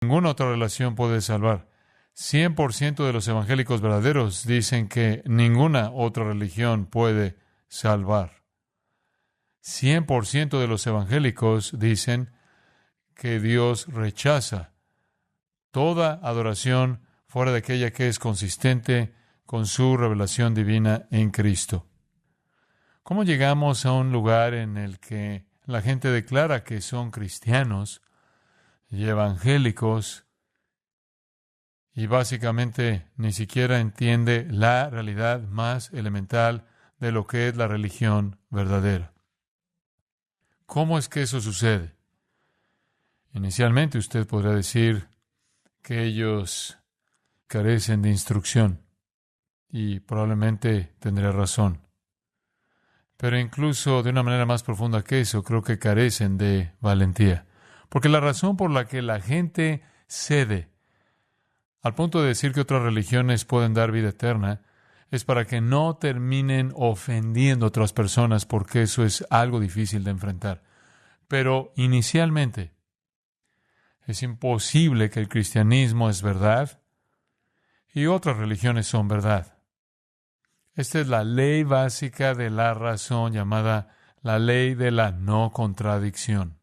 Ninguna otra relación puede salvar. 100% de los evangélicos verdaderos dicen que ninguna otra religión puede salvar. 100% de los evangélicos dicen que Dios rechaza toda adoración fuera de aquella que es consistente con su revelación divina en Cristo. ¿Cómo llegamos a un lugar en el que la gente declara que son cristianos y evangélicos y básicamente ni siquiera entiende la realidad más elemental de lo que es la religión verdadera? ¿Cómo es que eso sucede? Inicialmente usted podría decir que ellos carecen de instrucción y probablemente tendría razón. Pero incluso de una manera más profunda que eso, creo que carecen de valentía. Porque la razón por la que la gente cede al punto de decir que otras religiones pueden dar vida eterna es para que no terminen ofendiendo a otras personas, porque eso es algo difícil de enfrentar. Pero inicialmente es imposible que el cristianismo es verdad y otras religiones son verdad. Esta es la ley básica de la razón, llamada la ley de la no contradicción.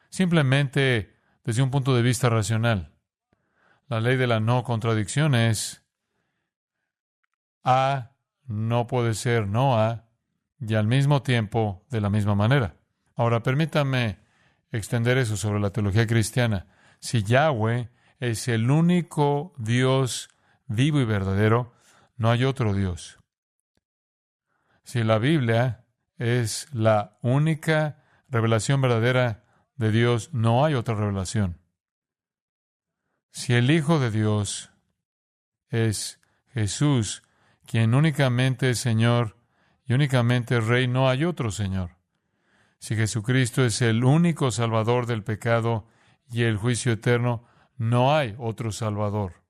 Simplemente desde un punto de vista racional, la ley de la no contradicción es A no puede ser no A y al mismo tiempo de la misma manera. Ahora, permítame extender eso sobre la teología cristiana. Si Yahweh es el único Dios vivo y verdadero, no hay otro Dios. Si la Biblia es la única revelación verdadera de Dios, no hay otra revelación. Si el Hijo de Dios es Jesús, quien únicamente es Señor y únicamente es Rey, no hay otro Señor. Si Jesucristo es el único Salvador del pecado y el juicio eterno, no hay otro Salvador.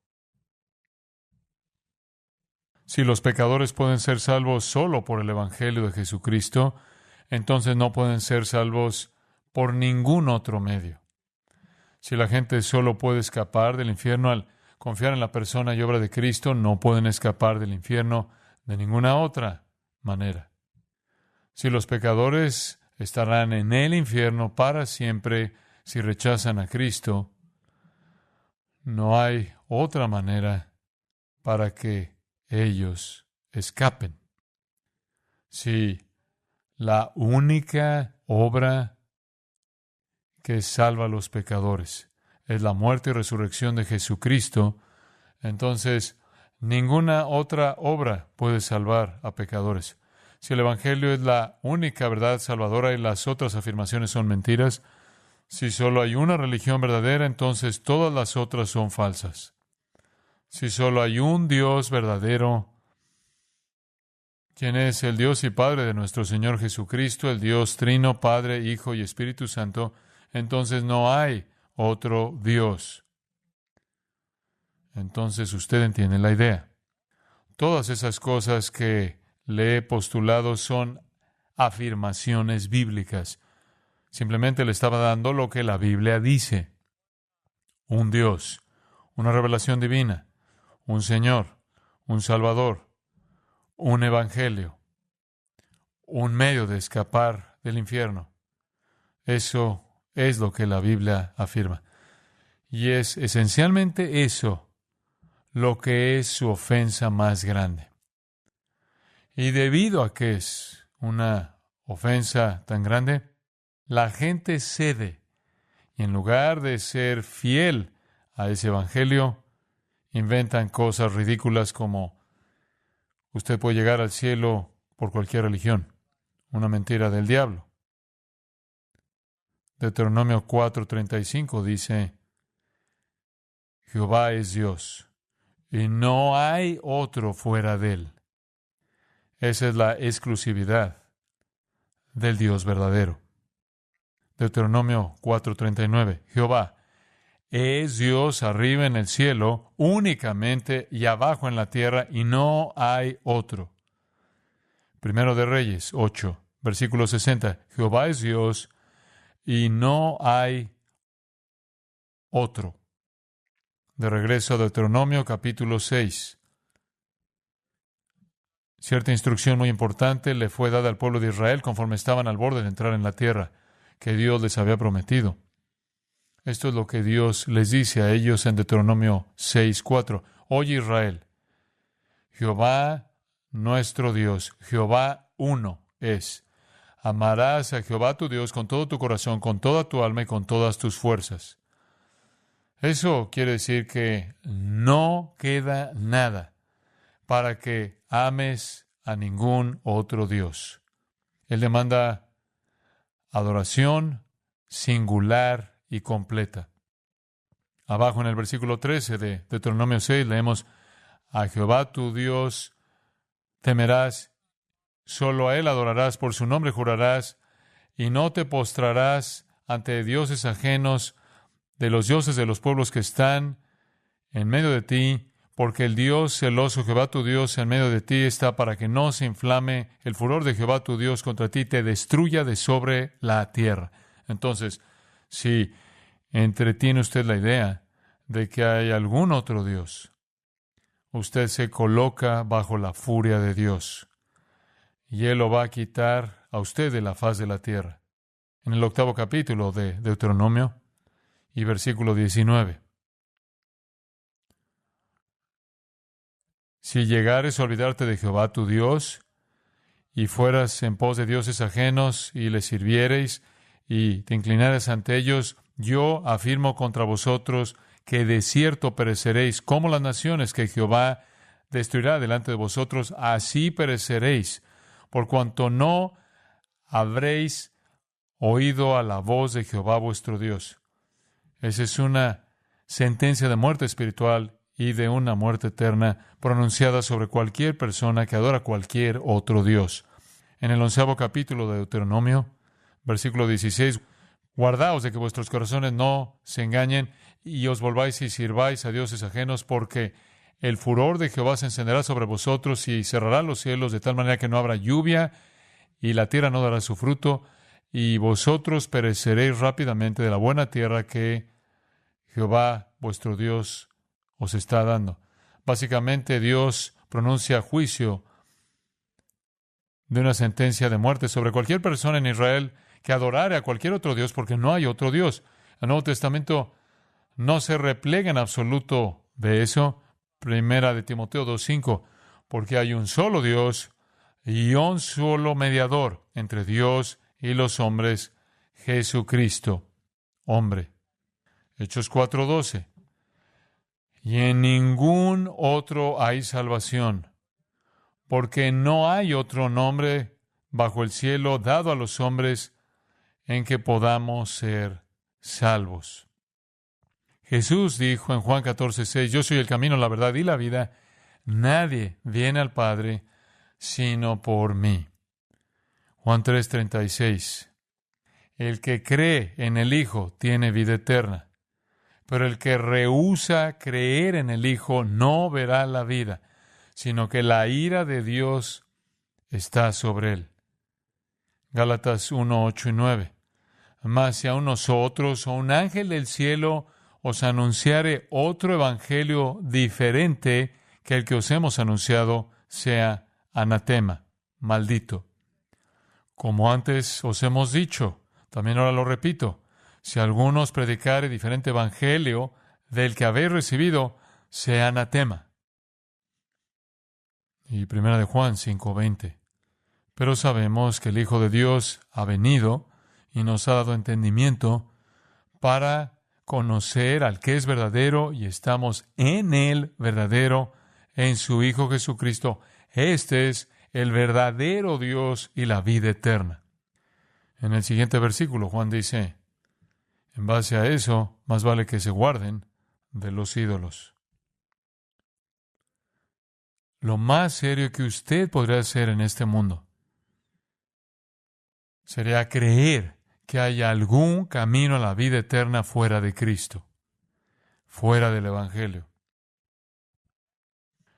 Si los pecadores pueden ser salvos solo por el Evangelio de Jesucristo, entonces no pueden ser salvos por ningún otro medio. Si la gente solo puede escapar del infierno al confiar en la persona y obra de Cristo, no pueden escapar del infierno de ninguna otra manera. Si los pecadores estarán en el infierno para siempre si rechazan a Cristo, no hay otra manera para que ellos escapen. Si la única obra que salva a los pecadores es la muerte y resurrección de Jesucristo, entonces ninguna otra obra puede salvar a pecadores. Si el Evangelio es la única verdad salvadora y las otras afirmaciones son mentiras, si solo hay una religión verdadera, entonces todas las otras son falsas. Si solo hay un Dios verdadero, quien es el Dios y Padre de nuestro Señor Jesucristo, el Dios Trino, Padre, Hijo y Espíritu Santo, entonces no hay otro Dios. Entonces usted entiende la idea. Todas esas cosas que le he postulado son afirmaciones bíblicas. Simplemente le estaba dando lo que la Biblia dice. Un Dios, una revelación divina, un Señor, un Salvador, un Evangelio, un medio de escapar del infierno. Eso es lo que la Biblia afirma. Y es esencialmente eso lo que es su ofensa más grande. Y debido a que es una ofensa tan grande, la gente cede. Y en lugar de ser fiel a ese evangelio, inventan cosas ridículas como usted puede llegar al cielo por cualquier religión. Una mentira del diablo. Deuteronomio 4:35 dice: Jehová es Dios, y no hay otro fuera de él. Esa es la exclusividad del Dios verdadero. Deuteronomio 4:39. Jehová es Dios arriba en el cielo únicamente y abajo en la tierra, y no hay otro. Primero de Reyes 8, versículo 60. Jehová es Dios y no hay otro. De regreso a Deuteronomio capítulo 6. Cierta instrucción muy importante le fue dada al pueblo de Israel conforme estaban al borde de entrar en la tierra que Dios les había prometido. Esto es lo que Dios les dice a ellos en Deuteronomio 6:4. Oye Israel, Jehová nuestro Dios, Jehová uno es. Amarás a Jehová tu Dios con todo tu corazón, con toda tu alma y con todas tus fuerzas. Eso quiere decir que no queda nada para que ames a ningún otro Dios. Él demanda adoración singular y completa. Abajo en el versículo 13 de Deuteronomio 6 leemos: a Jehová tu Dios temerás, solo a Él adorarás, por su nombre jurarás, y no te postrarás ante dioses ajenos, de los dioses de los pueblos que están en medio de ti, porque el Dios celoso, Jehová tu Dios, en medio de ti está, para que no se inflame el furor de Jehová tu Dios contra ti, te destruya de sobre la tierra. Entonces, si entretiene usted la idea de que hay algún otro Dios, usted se coloca bajo la furia de Dios, y Él lo va a quitar a usted de la faz de la tierra. En el 8º capítulo de Deuteronomio y versículo 19. Si llegares a olvidarte de Jehová tu Dios, y fueras en pos de dioses ajenos, y les sirviereis, y te inclinares ante ellos, yo afirmo contra vosotros que de cierto pereceréis, como las naciones que Jehová destruirá delante de vosotros, así pereceréis, por cuanto no habréis oído a la voz de Jehová vuestro Dios. Esa es una sentencia de muerte espiritual y de una muerte eterna pronunciada sobre cualquier persona que adora cualquier otro Dios. En el 11º capítulo de Deuteronomio, versículo 16, guardaos de que vuestros corazones no se engañen y os volváis y sirváis a dioses ajenos, porque el furor de Jehová se encenderá sobre vosotros y cerrará los cielos de tal manera que no habrá lluvia y la tierra no dará su fruto, y vosotros pereceréis rápidamente de la buena tierra que Jehová vuestro Dios os está dando. Básicamente, Dios pronuncia juicio de una sentencia de muerte sobre cualquier persona en Israel que adorare a cualquier otro Dios, porque no hay otro Dios. El Nuevo Testamento no se replega en absoluto de eso. Primera de Timoteo 2:5, porque hay un solo Dios y un solo mediador entre Dios y los hombres, Jesucristo, hombre. Hechos 4:12. Y en ningún otro hay salvación, porque no hay otro nombre bajo el cielo dado a los hombres en que podamos ser salvos. Jesús dijo en Juan 14:6, yo soy el camino, la verdad y la vida. Nadie viene al Padre sino por mí. Juan 3:36, el que cree en el Hijo tiene vida eterna, pero el que rehúsa creer en el Hijo no verá la vida, sino que la ira de Dios está sobre él. Gálatas 1:8 y 9. Mas si a nosotros o un ángel del cielo os anunciare otro evangelio diferente que el que os hemos anunciado, sea anatema, maldito. Como antes os hemos dicho, también ahora lo repito, si alguno os predicare diferente evangelio del que habéis recibido, sea anatema. Y 1 de Juan 5:20. Pero sabemos que el Hijo de Dios ha venido y nos ha dado entendimiento para conocer al que es verdadero, y estamos en el verdadero, en su Hijo Jesucristo. Este es el verdadero Dios y la vida eterna. En el siguiente versículo, Juan dice, en base a eso, más vale que se guarden de los ídolos. Lo más serio que usted podría hacer en este mundo sería creer que haya algún camino a la vida eterna fuera de Cristo, fuera del Evangelio.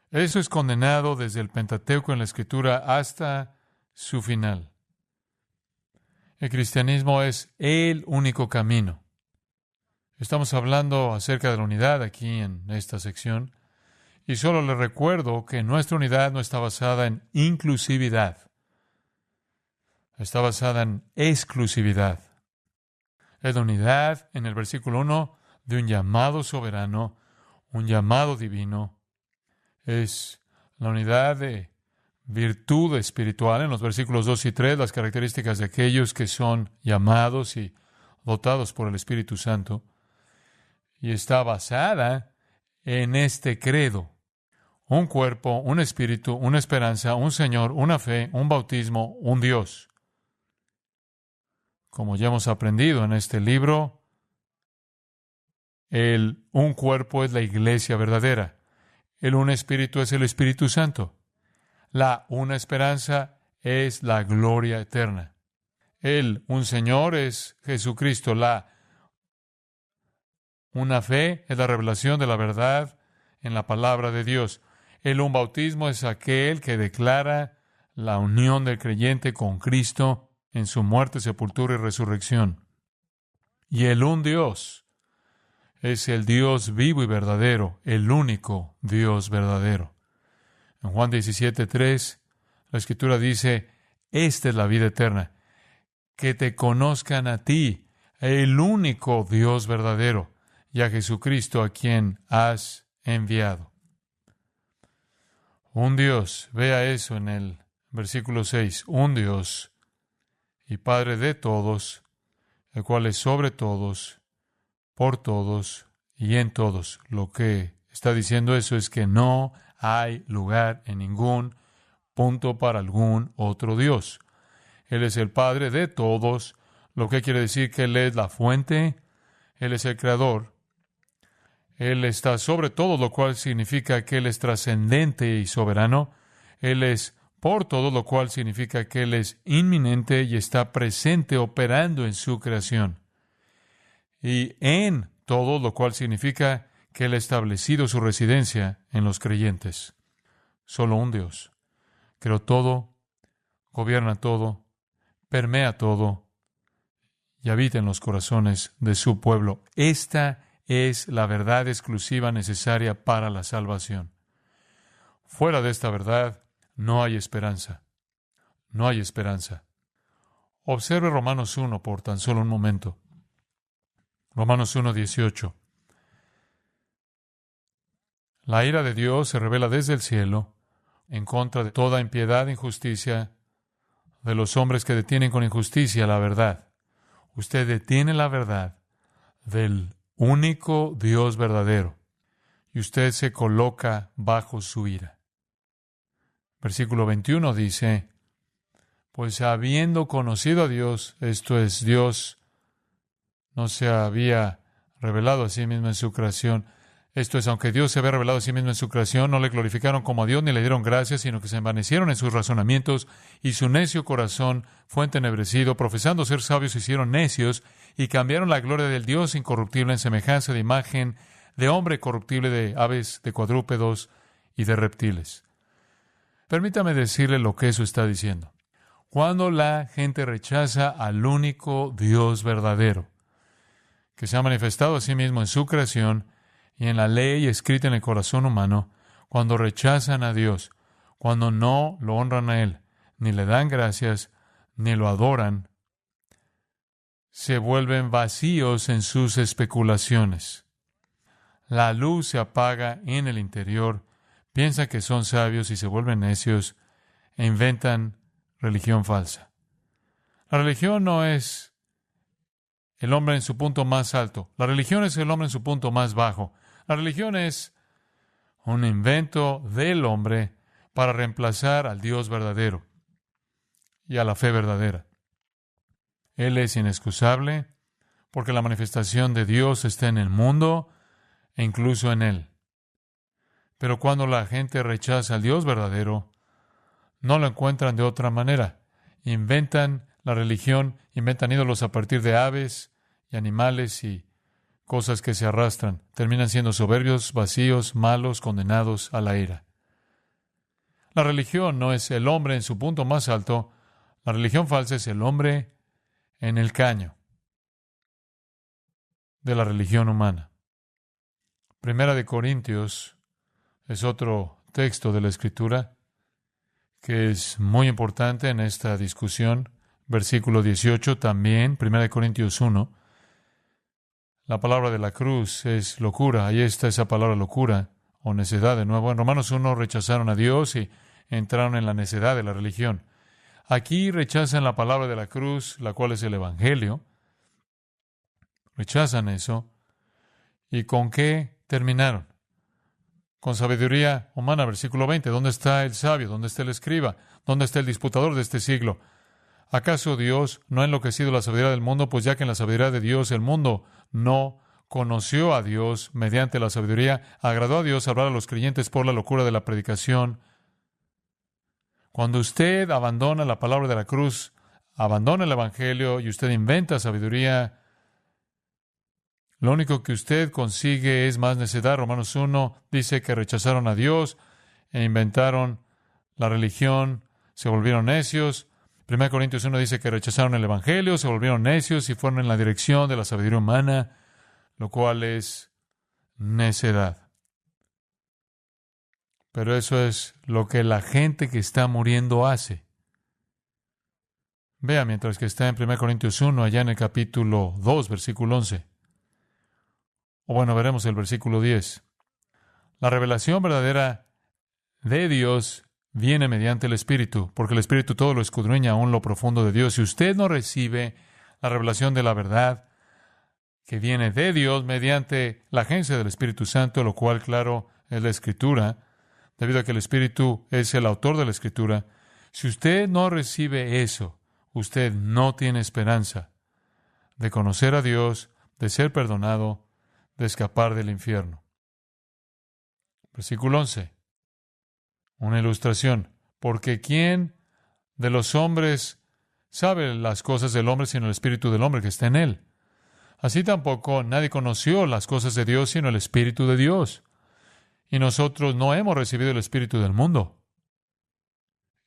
Eso es condenado desde el Pentateuco en la Escritura hasta su final. El cristianismo es el único camino. Estamos hablando acerca de la unidad aquí en esta sección. Y solo les recuerdo que nuestra unidad no está basada en inclusividad. Está basada en exclusividad. Es la unidad, en el versículo 1, de un llamado soberano, un llamado divino. Es la unidad de virtud espiritual, en los versículos 2 y 3, las características de aquellos que son llamados y dotados por el Espíritu Santo. Y está basada en este credo: un cuerpo, un espíritu, una esperanza, un Señor, una fe, un bautismo, un Dios. Como ya hemos aprendido en este libro, un cuerpo es la iglesia verdadera. El un espíritu es el Espíritu Santo. La una esperanza es la gloria eterna. Un Señor es Jesucristo. Una fe es la revelación de la verdad en la palabra de Dios. Un bautismo es aquel que declara la unión del creyente con Cristo en su muerte, sepultura y resurrección. Y un Dios es el Dios vivo y verdadero, el único Dios verdadero. En Juan 17:3, la Escritura dice: esta es la vida eterna, que te conozcan a ti, el único Dios verdadero, y a Jesucristo a quien has enviado. Un Dios, vea eso en el versículo 6, un Dios y Padre de todos, el cual es sobre todos, por todos y en todos. Lo que está diciendo eso es que no hay lugar en ningún punto para algún otro Dios. Él es el Padre de todos, lo que quiere decir que Él es la fuente, Él es el creador. Él está sobre todo, lo cual significa que Él es trascendente y soberano. Él es por todo, lo cual significa que Él es inminente y está presente operando en su creación. Y en todo, lo cual significa que Él ha establecido su residencia en los creyentes. Solo un Dios. Creó todo, gobierna todo, permea todo y habita en los corazones de su pueblo. Esta es la verdad exclusiva necesaria para la salvación. Fuera de esta verdad, no hay esperanza. No hay esperanza. Observe Romanos 1 por tan solo un momento. Romanos 1:18. La ira de Dios se revela desde el cielo en contra de toda impiedad e injusticia de los hombres que detienen con injusticia la verdad. Usted detiene la verdad del único Dios verdadero, y usted se coloca bajo su ira. Versículo 21 dice: pues habiendo conocido a Dios, esto es, Dios no se había revelado a sí mismo en su creación. Esto es, aunque Dios se había revelado a sí mismo en su creación, no le glorificaron como a Dios ni le dieron gracias, sino que se envanecieron en sus razonamientos, y su necio corazón fue entenebrecido. Profesando ser sabios, se hicieron necios, y cambiaron la gloria del Dios incorruptible en semejanza de imagen de hombre corruptible, de aves, de cuadrúpedos y de reptiles. Permítame decirle lo que eso está diciendo. Cuando la gente rechaza al único Dios verdadero, que se ha manifestado a sí mismo en su creación y en la ley escrita en el corazón humano, cuando rechazan a Dios, cuando no lo honran a Él, ni le dan gracias, ni lo adoran, se vuelven vacíos en sus especulaciones. La luz se apaga en el interior, piensan que son sabios y se vuelven necios e inventan religión falsa. La religión no es el hombre en su punto más alto. La religión es el hombre en su punto más bajo. La religión es un invento del hombre para reemplazar al Dios verdadero y a la fe verdadera. Él es inexcusable porque la manifestación de Dios está en el mundo e incluso en Él. Pero cuando la gente rechaza al Dios verdadero, no lo encuentran de otra manera. Inventan la religión, inventan ídolos a partir de aves y animales y cosas que se arrastran. Terminan siendo soberbios, vacíos, malos, condenados a la ira. La religión no es el hombre en su punto más alto. La religión falsa es el hombre en el caño. de la religión humana. Primera de Corintios es otro texto de la Escritura que es muy importante en esta discusión. Versículo 18 también, Primera de Corintios 1. La palabra de la cruz es locura. Ahí está esa palabra locura o necedad de nuevo. En Romanos 1 rechazaron a Dios y entraron en la necedad de la religión. Aquí rechazan la palabra de la cruz, la cual es el Evangelio. Rechazan eso. ¿Y con qué terminaron? Con sabiduría humana, versículo 20. ¿Dónde está el sabio? ¿Dónde está el escriba? ¿Dónde está el disputador de este siglo? ¿Acaso Dios no ha enloquecido la sabiduría del mundo? Pues ya que en la sabiduría de Dios el mundo no conoció a Dios mediante la sabiduría, agradó a Dios hablar a los creyentes por la locura de la predicación. Cuando usted abandona la palabra de la cruz, abandona el Evangelio y usted inventa sabiduría, lo único que usted consigue es más necedad. Romanos 1 dice que rechazaron a Dios e inventaron la religión, se volvieron necios. 1 Corintios 1 dice que rechazaron el Evangelio, se volvieron necios y fueron en la dirección de la sabiduría humana, lo cual es necedad. Pero eso es lo que la gente que está muriendo hace. Vea, mientras que está en 1 Corintios 1, allá en el capítulo 2, versículo 11. O bueno, veremos el versículo 10. La revelación verdadera de Dios viene mediante el Espíritu, porque el Espíritu todo lo escudriña aún lo profundo de Dios. Si usted no recibe la revelación de la verdad que viene de Dios mediante la agencia del Espíritu Santo, lo cual, claro, es la Escritura, debido a que el Espíritu es el autor de la Escritura, si usted no recibe eso, usted no tiene esperanza de conocer a Dios, de ser perdonado, de escapar del infierno. Versículo 11. Una ilustración. Porque ¿quién de los hombres sabe las cosas del hombre sino el Espíritu del hombre que está en él? Así tampoco nadie conoció las cosas de Dios sino el Espíritu de Dios. Y nosotros no hemos recibido el espíritu del mundo,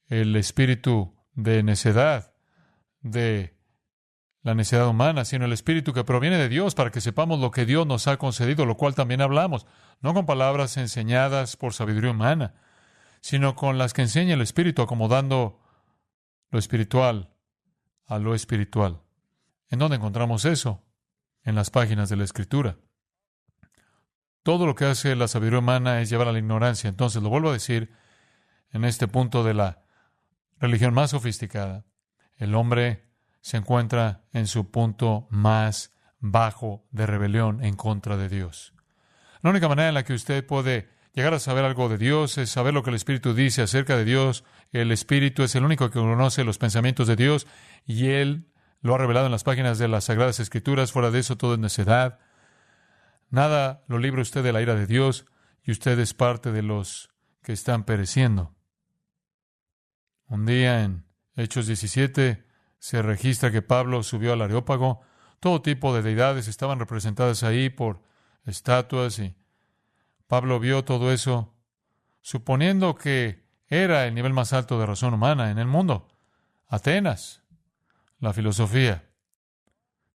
el espíritu de necedad, de la necedad humana, sino el espíritu que proviene de Dios para que sepamos lo que Dios nos ha concedido, lo cual también hablamos, no con palabras enseñadas por sabiduría humana, sino con las que enseña el Espíritu, acomodando lo espiritual a lo espiritual. ¿En dónde encontramos eso? En las páginas de la Escritura. Todo lo que hace la sabiduría humana es llevar a la ignorancia. Entonces, lo vuelvo a decir, en este punto de la religión más sofisticada, el hombre se encuentra en su punto más bajo de rebelión en contra de Dios. La única manera en la que usted puede llegar a saber algo de Dios es saber lo que el Espíritu dice acerca de Dios. El Espíritu es el único que conoce los pensamientos de Dios y Él lo ha revelado en las páginas de las Sagradas Escrituras. Fuera de eso, todo es necedad. Nada lo libra usted de la ira de Dios y usted es parte de los que están pereciendo. Un día en Hechos 17 se registra que Pablo subió al Areópago. Todo tipo de deidades estaban representadas ahí por estatuas y Pablo vio todo eso, suponiendo que era el nivel más alto de razón humana en el mundo. Atenas, la filosofía,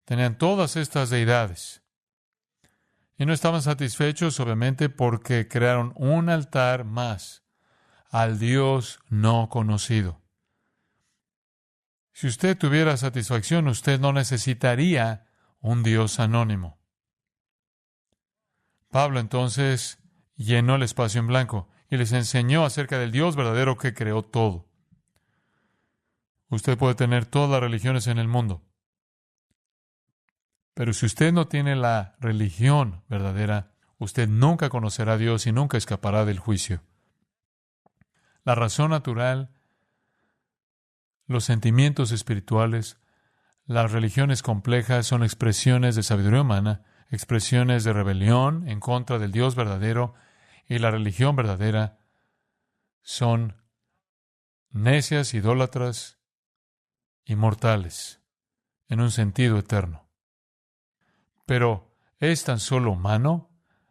tenían todas estas deidades. Y no estaban satisfechos, obviamente, porque crearon un altar más al Dios no conocido. Si usted tuviera satisfacción, usted no necesitaría un Dios anónimo. Pablo entonces llenó el espacio en blanco y les enseñó acerca del Dios verdadero que creó todo. Usted puede tener todas las religiones en el mundo, pero si usted no tiene la religión verdadera, usted nunca conocerá a Dios y nunca escapará del juicio. La razón natural, los sentimientos espirituales, las religiones complejas son expresiones de sabiduría humana, expresiones de rebelión en contra del Dios verdadero, y la religión verdadera son necias, idólatras, inmortales, en un sentido eterno. Pero, ¿es tan solo humano?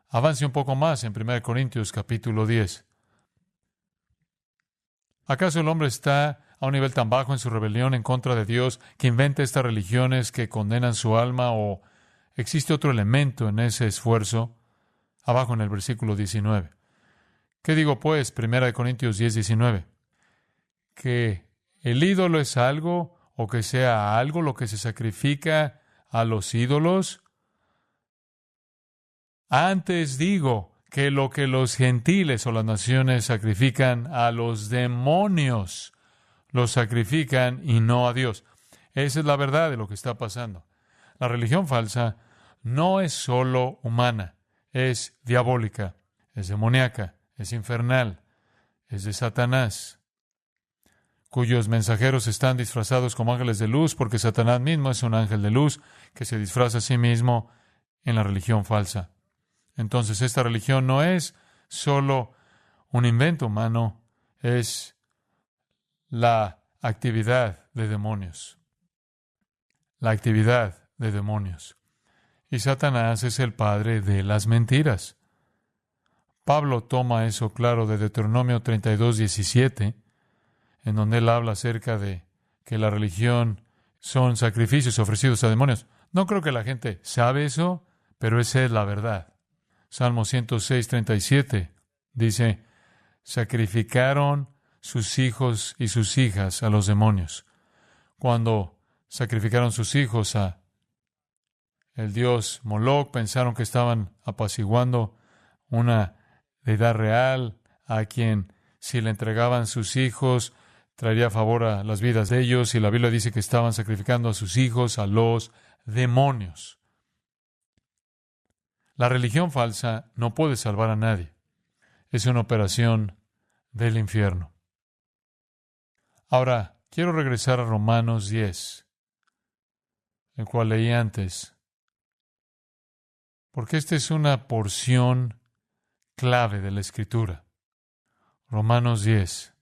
Avance un poco más en 1 Corintios capítulo 10. ¿Acaso el hombre está a un nivel tan bajo en su rebelión en contra de Dios que inventa estas religiones que condenan su alma o existe otro elemento en ese esfuerzo, abajo en el versículo 19. ¿Qué digo pues? 1 Corintios 10:19. Que el ídolo es algo, o que sea algo lo que se sacrifica a los ídolos. Antes digo que lo que los gentiles o las naciones sacrifican a los demonios, los sacrifican y no a Dios. Esa es la verdad de lo que está pasando. La religión falsa no es solo humana, es diabólica, es demoníaca, es infernal, es de Satanás, cuyos mensajeros están disfrazados como ángeles de luz, porque Satanás mismo es un ángel de luz que se disfraza a sí mismo en la religión falsa. Entonces, esta religión no es solo un invento humano, es la actividad de demonios. La actividad de demonios. Y Satanás es el padre de las mentiras. Pablo toma eso claro de Deuteronomio 32:17, en donde él habla acerca de que la religión son sacrificios ofrecidos a demonios. No creo que la gente sabe eso, pero esa es la verdad. Salmo 106:37 dice, sacrificaron sus hijos y sus hijas a los demonios. Cuando sacrificaron sus hijos a el dios Moloch, pensaron que estaban apaciguando una deidad real a quien, si le entregaban sus hijos, traería favor a las vidas de ellos, y la Biblia dice que estaban sacrificando a sus hijos a los demonios. La religión falsa no puede salvar a nadie. Es una operación del infierno. Ahora, quiero regresar a Romanos 10, el cual leí antes, porque esta es una porción clave de la Escritura. Romanos 10.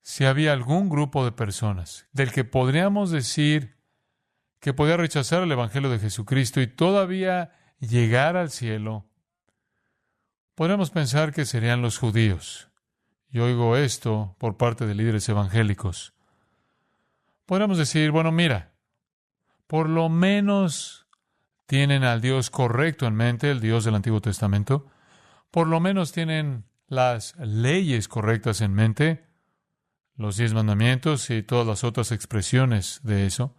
Si había algún grupo de personas del que podríamos decir que podía rechazar el Evangelio de Jesucristo y todavía llegar al cielo, podríamos pensar que serían los judíos. Y oigo esto por parte de líderes evangélicos. Podríamos decir, bueno, mira, por lo menos tienen al Dios correcto en mente, el Dios del Antiguo Testamento. Por lo menos tienen las leyes correctas en mente, los 10 mandamientos y todas las otras expresiones de eso.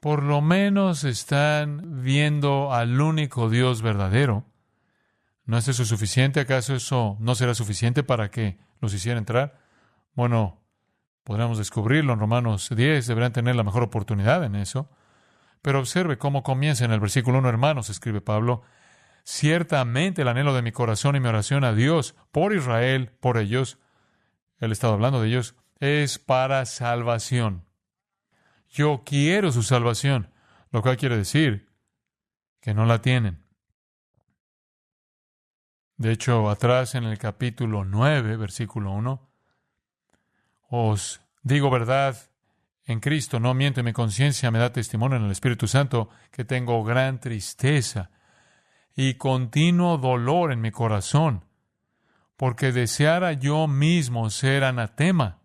Por lo menos están viendo al único Dios verdadero. ¿No es eso suficiente? ¿Acaso eso no será suficiente para que los hiciera entrar? Bueno, podríamos descubrirlo en Romanos 10. Deberán tener la mejor oportunidad en eso. Pero observe cómo comienza en el versículo 1, hermanos, escribe Pablo. Ciertamente el anhelo de mi corazón y mi oración a Dios por Israel, por ellos, él estaba hablando de ellos, es para salvación. Yo quiero su salvación, lo cual quiere decir que no la tienen. De hecho, atrás en el capítulo 9, versículo 1, os digo verdad en Cristo, no miento, y mi conciencia me da testimonio en el Espíritu Santo que tengo gran tristeza y continuo dolor en mi corazón, porque deseara yo mismo ser anatema,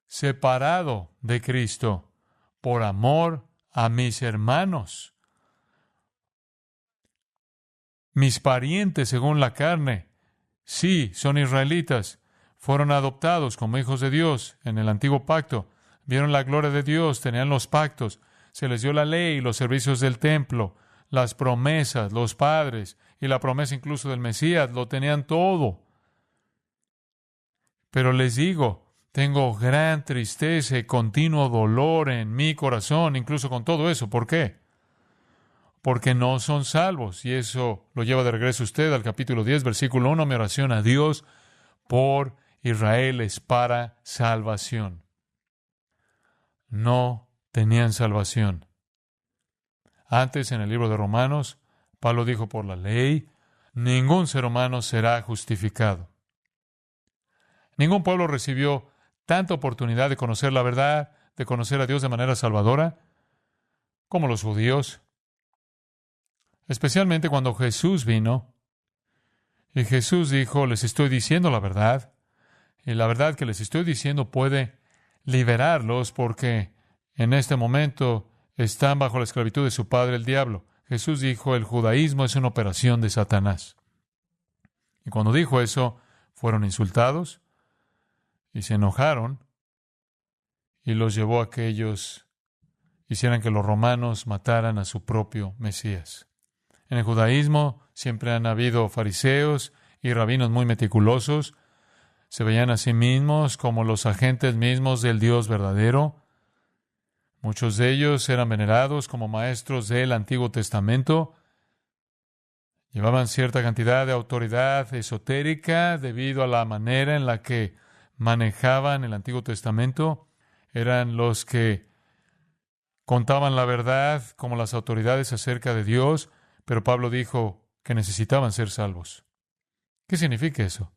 separado de Cristo, por amor a mis hermanos, mis parientes según la carne. Sí, son israelitas, fueron adoptados como hijos de Dios en el antiguo pacto, vieron la gloria de Dios, tenían los pactos, se les dio la ley, los servicios del templo, las promesas, los padres y la promesa incluso del Mesías, lo tenían todo. Pero les digo, tengo gran tristeza y continuo dolor en mi corazón, incluso con todo eso. ¿Por qué? Porque no son salvos. Y eso lo lleva de regreso usted al capítulo 10, versículo 1. Mi oración a Dios por Israel es para salvación. No tenían salvación. Antes, en el libro de Romanos, Pablo dijo, por la ley, ningún ser humano será justificado. Ningún pueblo recibió tanta oportunidad de conocer la verdad, de conocer a Dios de manera salvadora, como los judíos. Especialmente cuando Jesús vino, y Jesús dijo, les estoy diciendo la verdad, y la verdad que les estoy diciendo puede liberarlos, porque en este momento están bajo la esclavitud de su padre, el diablo. Jesús dijo, el judaísmo es una operación de Satanás. Y cuando dijo eso, fueron insultados y se enojaron y los llevó a que ellos hicieran que los romanos mataran a su propio Mesías. En el judaísmo siempre han habido fariseos y rabinos muy meticulosos. Se veían a sí mismos como los agentes mismos del Dios verdadero. Muchos de ellos eran venerados como maestros del Antiguo Testamento. Llevaban cierta cantidad de autoridad esotérica debido a la manera en la que manejaban el Antiguo Testamento. Eran los que contaban la verdad como las autoridades acerca de Dios, pero Pablo dijo que necesitaban ser salvos. ¿Qué significa eso?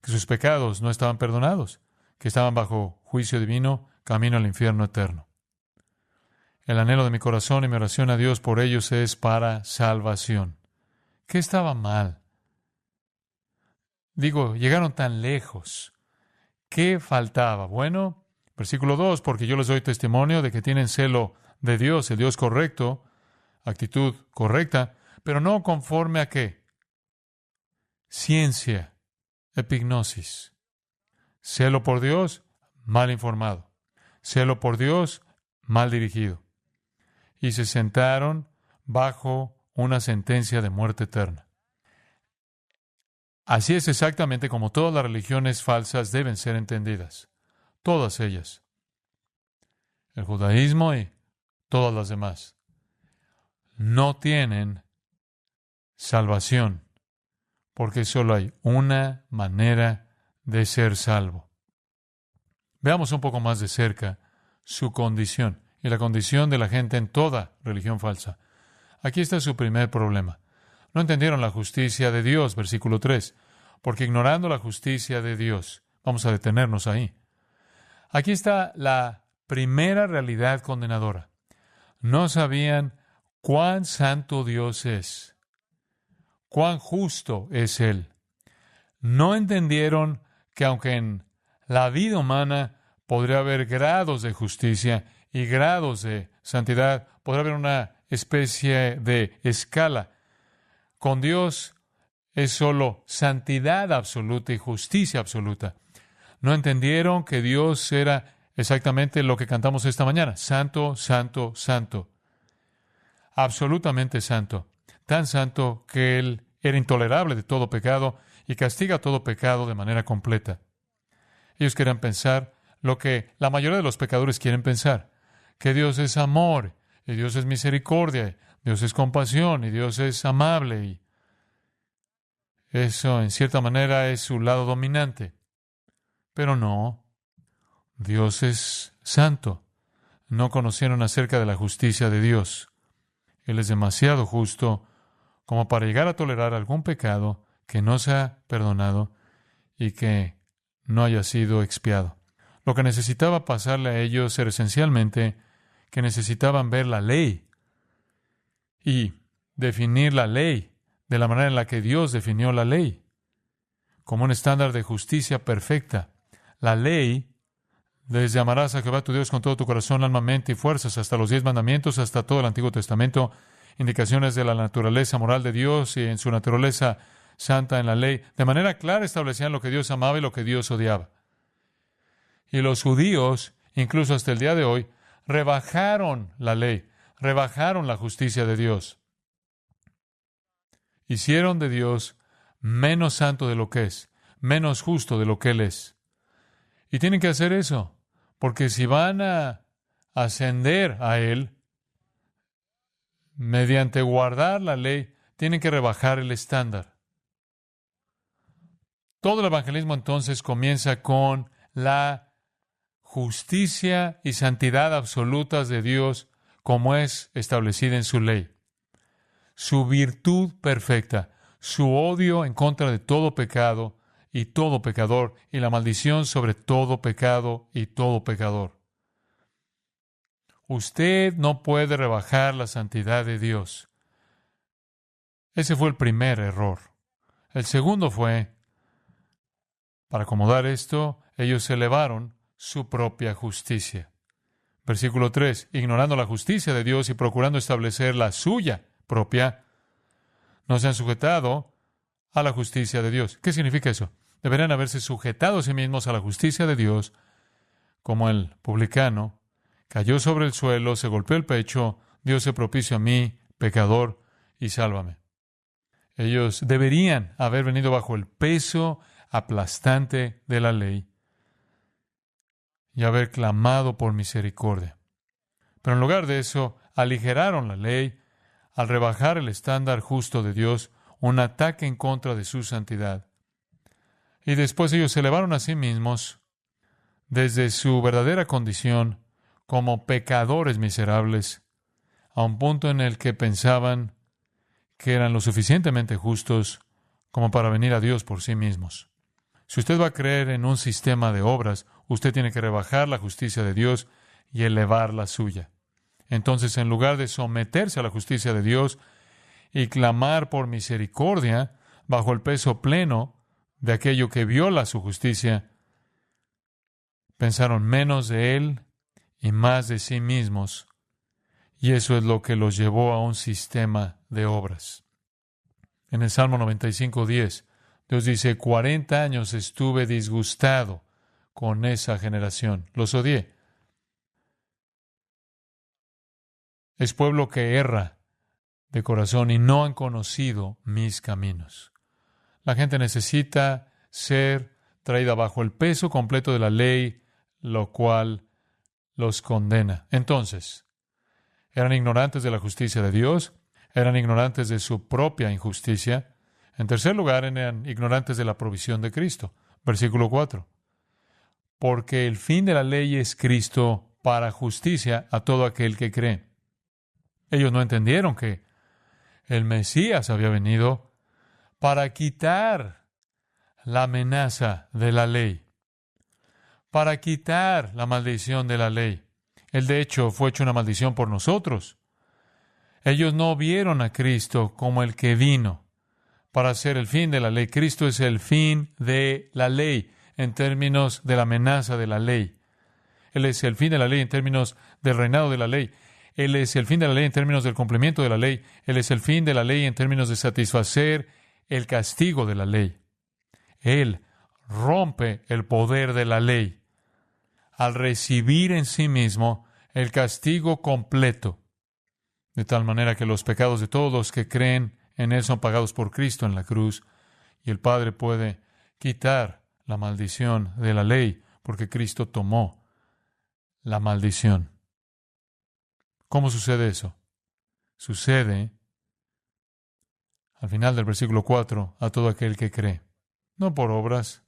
Que sus pecados no estaban perdonados, que estaban bajo juicio divino, camino al infierno eterno. El anhelo de mi corazón y mi oración a Dios por ellos es para salvación. ¿Qué estaba mal? Digo, llegaron tan lejos. ¿Qué faltaba? Bueno, versículo 2, porque yo les doy testimonio de que tienen celo de Dios, el Dios correcto, actitud correcta, pero no conforme a qué. Ciencia, epignosis. Celo por Dios, mal informado. Celo por Dios, mal dirigido. Y se sentaron bajo una sentencia de muerte eterna. Así es exactamente como todas las religiones falsas deben ser entendidas. Todas ellas. El judaísmo y todas las demás. No tienen salvación, porque solo hay una manera de ser salvo. Veamos un poco más de cerca su condición y la condición de la gente en toda religión falsa. Aquí está su primer problema. No entendieron la justicia de Dios, versículo 3, porque ignorando la justicia de Dios, vamos a detenernos ahí. Aquí está la primera realidad condenadora. No sabían cuán santo Dios es, cuán justo es Él. No entendieron que aunque en la vida humana podría haber grados de justicia y grados de santidad, podría haber una especie de escala. Con Dios es solo santidad absoluta y justicia absoluta. No entendieron que Dios era exactamente lo que cantamos esta mañana. Santo, santo, santo. Absolutamente santo. Tan santo que Él era intolerable de todo pecado y castiga todo pecado de manera completa. Ellos querían pensar lo que la mayoría de los pecadores quieren pensar, que Dios es amor, y Dios es misericordia, Dios es compasión, y Dios es amable, y eso en cierta manera es su lado dominante. Pero no, Dios es santo. No conocieron acerca de la justicia de Dios. Él es demasiado justo como para llegar a tolerar algún pecado que no sea perdonado y que no haya sido expiado. Lo que necesitaba pasarle a ellos era esencialmente que necesitaban ver la ley y definir la ley de la manera en la que Dios definió la ley, como un estándar de justicia perfecta. La ley, desde amarás a Jehová tu Dios con todo tu corazón, alma, mente y fuerzas, hasta los 10 mandamientos, hasta todo el Antiguo Testamento, indicaciones de la naturaleza moral de Dios y en su naturaleza santa en la ley, de manera clara establecían lo que Dios amaba y lo que Dios odiaba. Y los judíos, incluso hasta el día de hoy, rebajaron la ley, rebajaron la justicia de Dios. Hicieron de Dios menos santo de lo que es, menos justo de lo que Él es. Y tienen que hacer eso, porque si van a ascender a Él, mediante guardar la ley, tienen que rebajar el estándar. Todo el evangelismo entonces comienza con la justicia y santidad absolutas de Dios como es establecida en su ley. Su virtud perfecta, su odio en contra de todo pecado y todo pecador, y la maldición sobre todo pecado y todo pecador. Usted no puede rebajar la santidad de Dios. Ese fue el primer error. El segundo fue, para acomodar esto, ellos elevaron su propia justicia. Versículo 3, ignorando la justicia de Dios y procurando establecer la suya propia, no se han sujetado a la justicia de Dios. ¿Qué significa eso? Deberían haberse sujetado a sí mismos a la justicia de Dios, como el publicano cayó sobre el suelo, se golpeó el pecho, Dios se propicio a mí, pecador, y sálvame. Ellos deberían haber venido bajo el peso aplastante de la ley y haber clamado por misericordia. Pero en lugar de eso, aligeraron la ley al rebajar el estándar justo de Dios, un ataque en contra de su santidad. Y después ellos se elevaron a sí mismos desde su verdadera condición como pecadores miserables, a un punto en el que pensaban que eran lo suficientemente justos como para venir a Dios por sí mismos. Si usted va a creer en un sistema de obras, usted tiene que rebajar la justicia de Dios y elevar la suya. Entonces, en lugar de someterse a la justicia de Dios y clamar por misericordia bajo el peso pleno de aquello que viola su justicia, pensaron menos de Él y más de sí mismos, y eso es lo que los llevó a un sistema de obras. En el Salmo 95:10, Dios dice, 40 años estuve disgustado con esa generación. Los odié. Es pueblo que erra de corazón y no han conocido mis caminos. La gente necesita ser traída bajo el peso completo de la ley, lo cual los condena. Entonces, eran ignorantes de la justicia de Dios, eran ignorantes de su propia injusticia. En tercer lugar, eran ignorantes de la provisión de Cristo. Versículo 4. Porque el fin de la ley es Cristo para justicia a todo aquel que cree. Ellos no entendieron que el Mesías había venido para quitar la amenaza de la ley, para quitar la maldición de la ley. Él, de hecho, fue hecho una maldición por nosotros. Ellos no vieron a Cristo como el que vino para hacer el fin de la ley. Cristo es el fin de la ley en términos de la amenaza de la ley. Él es el fin de la ley en términos del reinado de la ley. Él es el fin de la ley en términos del cumplimiento de la ley. Él es el fin de la ley en términos de satisfacer el castigo de la ley. Él rompe el poder de la ley al recibir en sí mismo el castigo completo, de tal manera que los pecados de todos los que creen en Él son pagados por Cristo en la cruz, y el Padre puede quitar la maldición de la ley, porque Cristo tomó la maldición. ¿Cómo sucede eso? Sucede, al final del versículo 4, a todo aquel que cree, no por obras.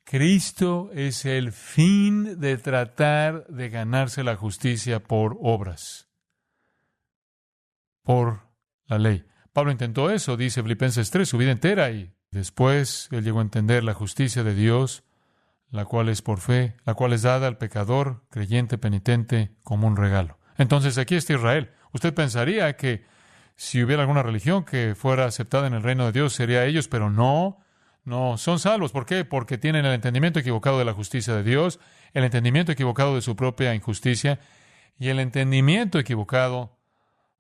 Cristo es el fin de tratar de ganarse la justicia por obras, por la ley. Pablo intentó eso, dice Filipenses 3, su vida entera, y después él llegó a entender la justicia de Dios, la cual es por fe, la cual es dada al pecador, creyente, penitente, como un regalo. Entonces aquí está Israel. Usted pensaría que si hubiera alguna religión que fuera aceptada en el reino de Dios, sería ellos, pero no son salvos. ¿Por qué? Porque tienen el entendimiento equivocado de la justicia de Dios, el entendimiento equivocado de su propia injusticia y el entendimiento equivocado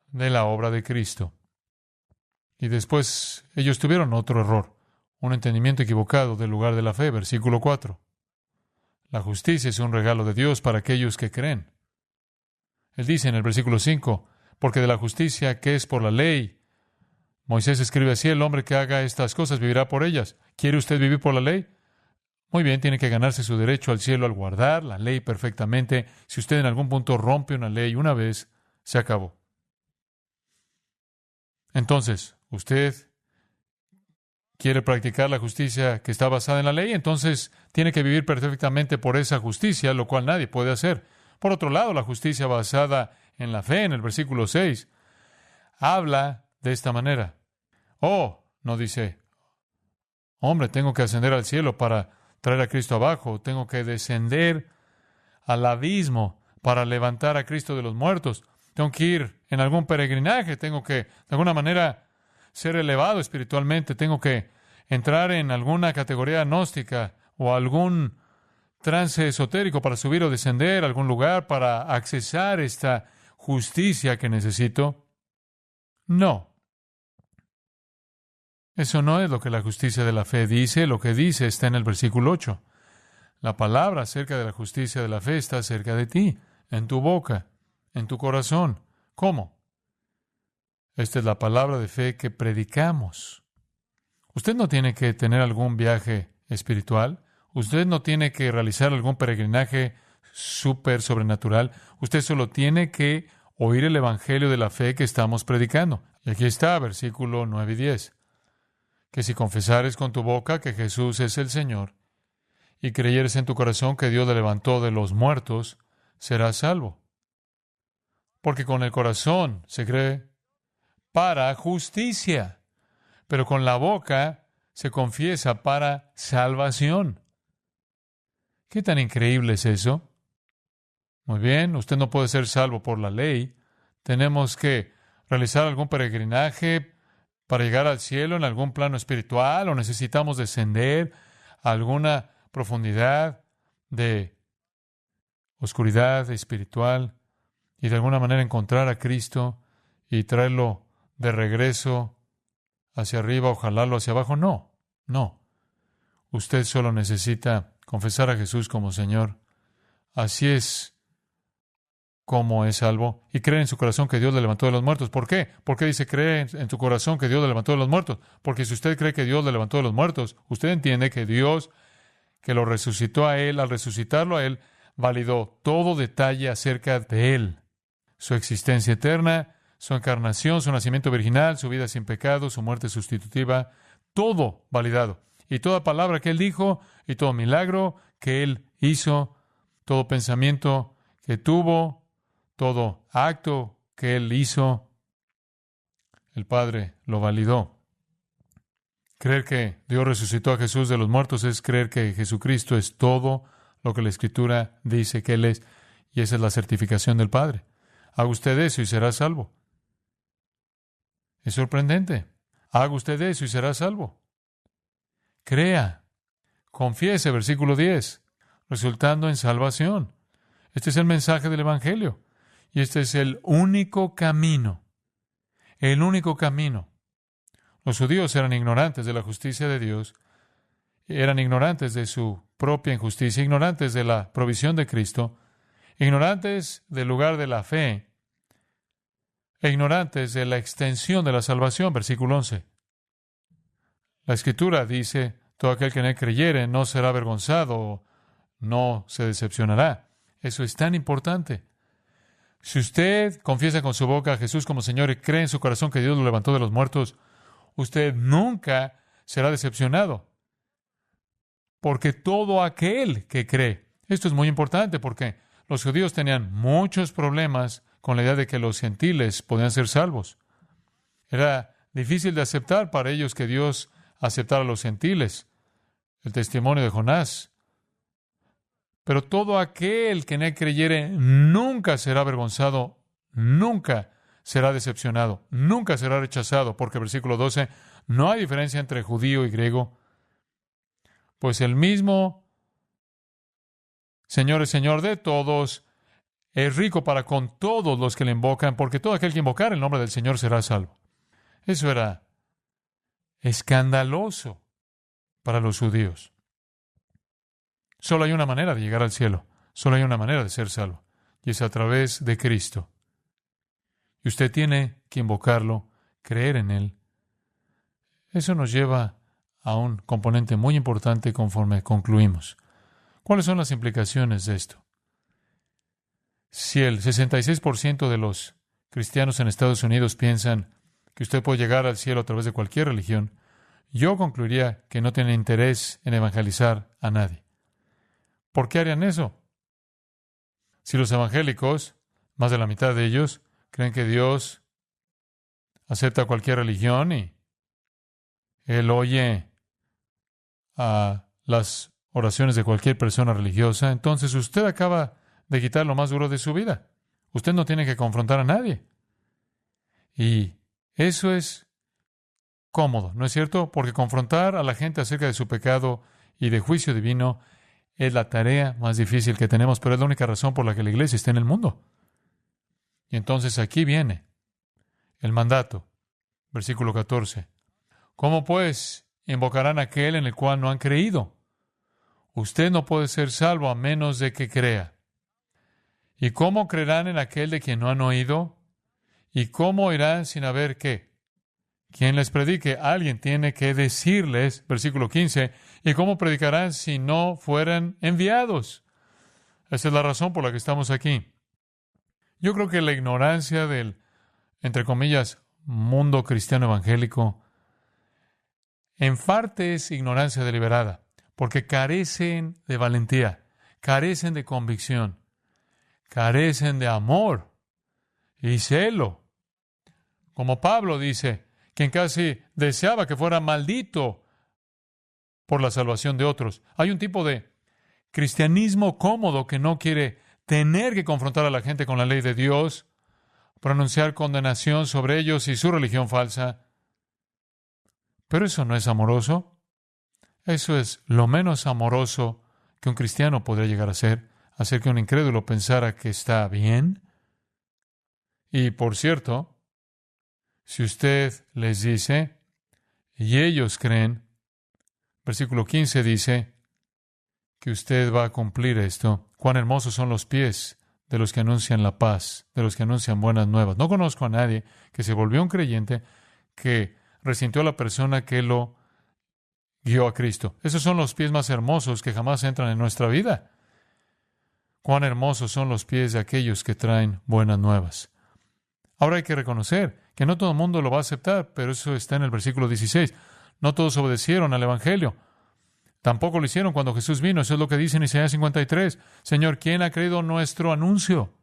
de la obra de Cristo. Y después ellos tuvieron otro error, un entendimiento equivocado del lugar de la fe. Versículo 4. La justicia es un regalo de Dios para aquellos que creen. Él dice en el versículo 5, porque de la justicia que es por la ley, Moisés escribe así, el hombre que haga estas cosas vivirá por ellas. ¿Quiere usted vivir por la ley? Muy bien, tiene que ganarse su derecho al cielo al guardar la ley perfectamente. Si usted en algún punto rompe una ley una vez, se acabó. Entonces, usted quiere practicar la justicia que está basada en la ley, entonces tiene que vivir perfectamente por esa justicia, lo cual nadie puede hacer. Por otro lado, la justicia basada en la fe, en el versículo 6, habla de esta manera. No dice, hombre, tengo que ascender al cielo para traer a Cristo abajo, tengo que descender al abismo para levantar a Cristo de los muertos, tengo que ir en algún peregrinaje, tengo que, de alguna manera, ser elevado espiritualmente, tengo que entrar en alguna categoría gnóstica o algún trance esotérico para subir o descender a algún lugar para accesar esta justicia que necesito. No. Eso no es lo que la justicia de la fe dice. Lo que dice está en el versículo 8. La palabra acerca de la justicia de la fe está cerca de ti, en tu boca, en tu corazón. ¿Cómo? Esta es la palabra de fe que predicamos. Usted no tiene que tener algún viaje espiritual. Usted no tiene que realizar algún peregrinaje súper sobrenatural. Usted solo tiene que oír el evangelio de la fe que estamos predicando. Y aquí está, versículo 9 y 10. Que si confesares con tu boca que Jesús es el Señor y creyeres en tu corazón que Dios le levantó de los muertos, serás salvo. Porque con el corazón se cree para justicia, pero con la boca se confiesa para salvación. ¿Qué tan increíble es eso? Muy bien, usted no puede ser salvo por la ley. Tenemos que realizar algún peregrinaje para llegar al cielo en algún plano espiritual, o necesitamos descender a alguna profundidad de oscuridad espiritual y de alguna manera encontrar a Cristo y traerlo de regreso hacia arriba o jalarlo hacia abajo. No, no. Usted solo necesita confesar a Jesús como Señor. Así es como es salvo, y cree en su corazón que Dios le levantó de los muertos. ¿Por qué? ¿Por qué dice cree en tu corazón que Dios le levantó de los muertos? Porque si usted cree que Dios le levantó de los muertos, usted entiende que Dios, que lo resucitó a Él, al resucitarlo a Él, validó todo detalle acerca de Él. Su existencia eterna, su encarnación, su nacimiento virginal, su vida sin pecado, su muerte sustitutiva, todo validado. Y toda palabra que Él dijo, y todo milagro que Él hizo, todo pensamiento que tuvo, todo acto que Él hizo, el Padre lo validó. Creer que Dios resucitó a Jesús de los muertos es creer que Jesucristo es todo lo que la Escritura dice que Él es, y esa es la certificación del Padre. Haga usted eso y será salvo. Es sorprendente. Haga usted eso y será salvo. Crea. Confiese, versículo 10, resultando en salvación. Este es el mensaje del Evangelio. Y este es el único camino. El único camino. Los judíos eran ignorantes de la justicia de Dios. Eran ignorantes de su propia injusticia, ignorantes de la provisión de Cristo, ignorantes del lugar de la fe, e ignorantes de la extensión de la salvación. Versículo 11. La Escritura dice, todo aquel que en Él creyere no será avergonzado, no se decepcionará. Eso es tan importante. Si usted confiesa con su boca a Jesús como Señor y cree en su corazón que Dios lo levantó de los muertos, usted nunca será decepcionado. Porque todo aquel que cree, esto es muy importante porque los judíos tenían muchos problemas con la idea de que los gentiles podían ser salvos. Era difícil de aceptar para ellos que Dios aceptara a los gentiles. El testimonio de Jonás. Pero todo aquel que en Él creyere nunca será avergonzado, nunca será decepcionado, nunca será rechazado, porque versículo 12, no hay diferencia entre judío y griego, pues el mismo Señor es Señor de todos, es rico para con todos los que le invocan, porque todo aquel que invocar el nombre del Señor será salvo. Eso era escandaloso para los judíos. Solo hay una manera de llegar al cielo. Solo hay una manera de ser salvo. Y es a través de Cristo. Y usted tiene que invocarlo, creer en Él. Eso nos lleva a un componente muy importante conforme concluimos. ¿Cuáles son las implicaciones de esto? Si el 66% de los cristianos en Estados Unidos piensan que usted puede llegar al cielo a través de cualquier religión, yo concluiría que no tienen interés en evangelizar a nadie. ¿Por qué harían eso? Si los evangélicos, más de la mitad de ellos, creen que Dios acepta cualquier religión y Él oye a las oraciones de cualquier persona religiosa, entonces usted acaba de quitar lo más duro de su vida. Usted no tiene que confrontar a nadie. Y eso es cómodo, ¿no es cierto? Porque confrontar a la gente acerca de su pecado y de juicio divino Es la tarea más difícil que tenemos, pero es la única razón por la que la iglesia está en el mundo. Y entonces aquí viene el mandato. Versículo 14. ¿Cómo pues invocarán a aquel en el cual no han creído? Usted no puede ser salvo a menos de que crea. ¿Y cómo creerán en aquel de quien no han oído? ¿Y cómo irán sin haber qué? Quien les predique, alguien tiene que decirles, versículo 15, ¿y cómo predicarán si no fueran enviados? Esa es la razón por la que estamos aquí. Yo creo que la ignorancia del, entre comillas, mundo cristiano evangélico, en parte es ignorancia deliberada, porque carecen de valentía, carecen de convicción, carecen de amor y celo. Como Pablo dice, quien casi deseaba que fuera maldito por la salvación de otros. Hay un tipo de cristianismo cómodo que no quiere tener que confrontar a la gente con la ley de Dios, pronunciar condenación sobre ellos y su religión falsa. Pero eso no es amoroso. Eso es lo menos amoroso que un cristiano podría llegar a ser, hacer que un incrédulo pensara que está bien. Y por cierto, si usted les dice, y ellos creen, versículo 15 dice que usted va a cumplir esto. Cuán hermosos son los pies de los que anuncian la paz, de los que anuncian buenas nuevas. No conozco a nadie que se volvió un creyente que resintió a la persona que lo guió a Cristo. Esos son los pies más hermosos que jamás entran en nuestra vida. Cuán hermosos son los pies de aquellos que traen buenas nuevas. Ahora hay que reconocer que no todo el mundo lo va a aceptar, pero eso está en el versículo 16. No todos obedecieron al Evangelio. Tampoco lo hicieron cuando Jesús vino. Eso es lo que dice en Isaías 53. Señor, ¿quién ha creído nuestro anuncio?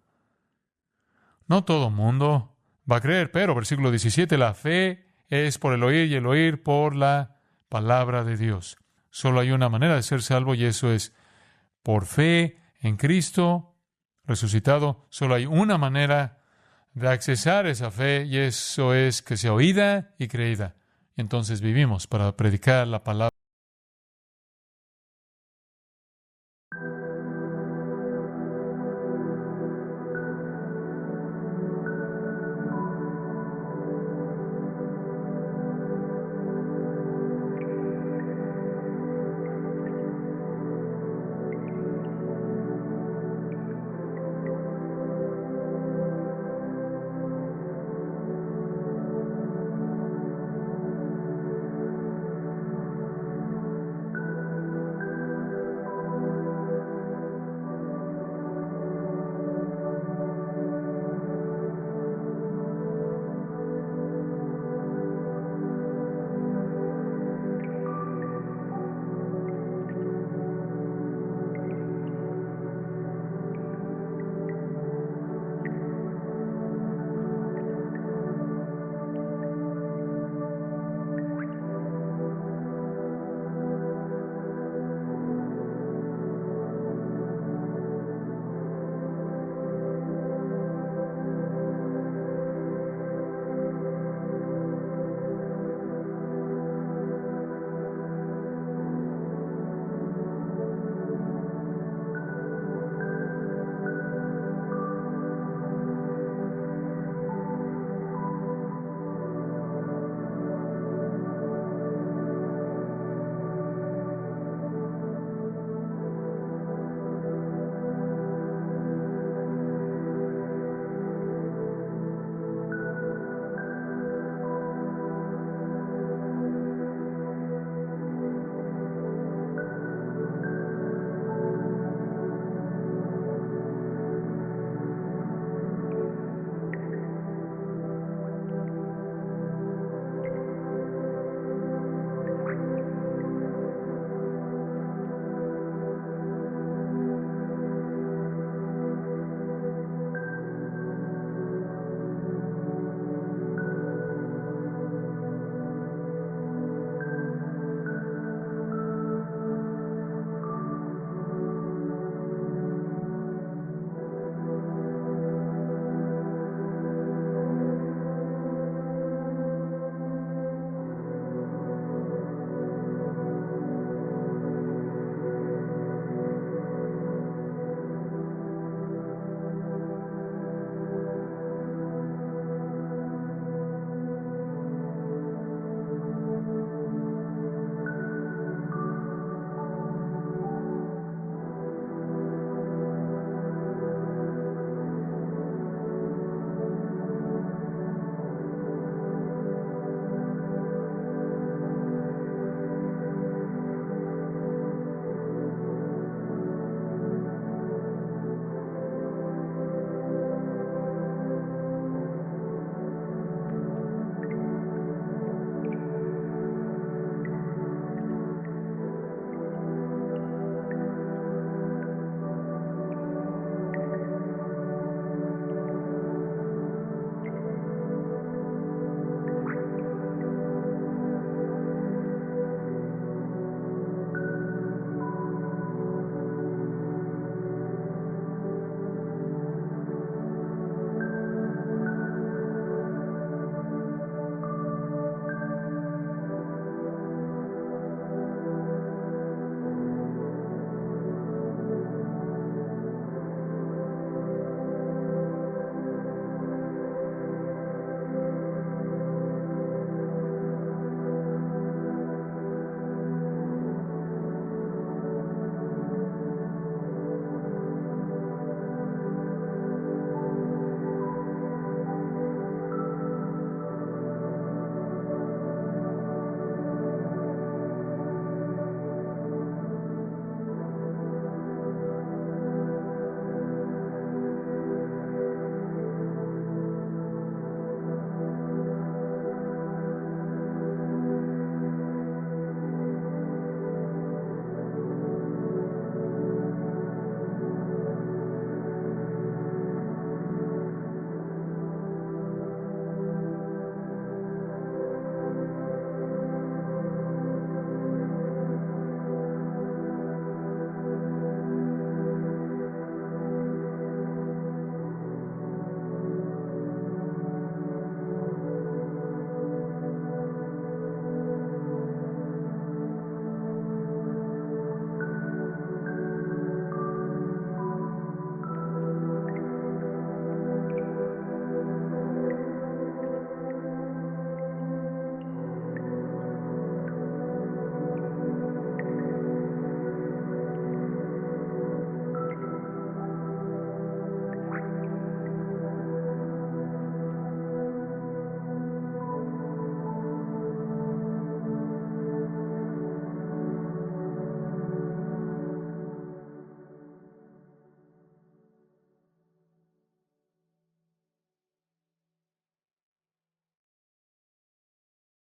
No todo el mundo va a creer, pero versículo 17, la fe es por el oír y el oír por la palabra de Dios. Solo hay una manera de ser salvo y eso es por fe en Cristo resucitado. Solo hay una manera de accesar esa fe y eso es que sea oída y creída. Entonces vivimos para predicar la palabra